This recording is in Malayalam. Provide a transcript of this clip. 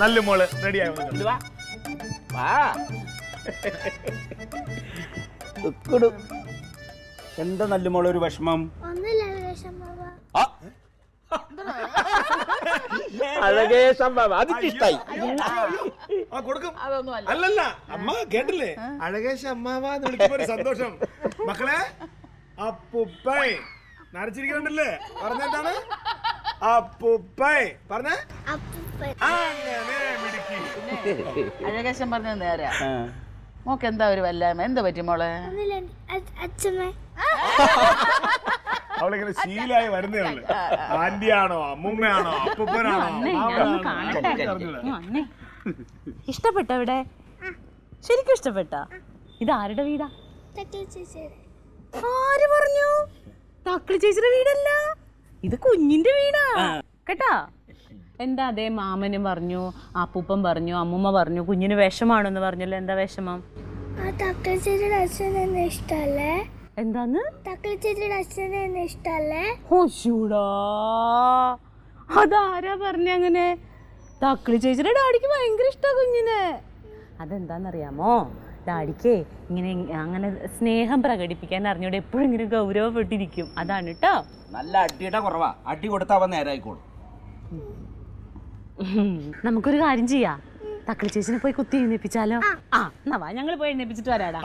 നല്ല മോള് റെഡി ആയി എന്താ നല്ല മോളെ ഒരു വിഷമം? അഴകേ സംഭവം അതിഷ്ടായി. അല്ലല്ല അമ്മ കേട്ടില്ലേ അഴകേശ അമ്മാവെന്ന് വിളിച്ചപ്പോ ഒരു സന്തോഷം. മക്കളെ അപ്പുപ്പൈ നരച്ചിരിക്കണ്ടല്ലേ പറഞ്ഞെന്താണ്? അപ്പുപ്പൈ പറഞ്ഞ അഴകേശം പറഞ്ഞത് നേരെ. മോക്ക് എന്താ ഒരു വല്ലായ്മ? എന്താ പറ്റി മോളെ? അവളിങ്ങനെ ശീലായി വരുന്നേ ഉള്ളു. ആന്റിയാണോ അമ്മുമ്മയാണോ അപ്പൂപ്പനാണോ? ഇഷ്ടപ്പെട്ട ഇവിടെ? ശരിക്കും ഇഷ്ടപ്പെട്ട? ഇത് ആരുടെ വീടാ? ആര് പറഞ്ഞു? തക്കളി ചേച്ചിയുടെ വീടല്ല, ഇത് കുഞ്ഞിന്റെ വീടാ കേട്ടാ. എന്താ അതേ മാമനും പറഞ്ഞു, അപ്പൂപ്പൻ പറഞ്ഞു, അമ്മൂമ്മ പറഞ്ഞു കുഞ്ഞിന് വിഷമാണെന്ന് പറഞ്ഞല്ലോ. എന്താ വിഷമം? എന്താന്ന്? അതാരാ പറഞ്ഞ അങ്ങനെ? തക്കളി ചേച്ചിയുടെ ഡാഡിക്ക് ഭയങ്കര ഇഷ്ടാ കുഞ്ഞിനെ. അതെന്താന്നറിയാമോ? ഡാഡിക്ക് ഇങ്ങനെ അങ്ങനെ സ്നേഹം പ്രകടിപ്പിക്കാൻ അറിഞ്ഞൂടെ, എപ്പോഴും ഇങ്ങനെ ഗൗരവപ്പെട്ടിരിക്കും. അതാണ് കേട്ടോ. നല്ല അടിയുടെ കുറവാ, അടി കൊടുത്താവൻ നേരായിക്കോളും. നമുക്കൊരു കാര്യം ചെയ്യാം, തക്കളി ചേച്ചിനെ പോയി കുത്തി എഴുന്നേപ്പിച്ചാലോ? ആ എന്നാ വാ, ഞങ്ങൾ പോയി എഴുന്നേപ്പിച്ചിട്ട് വരാടാ.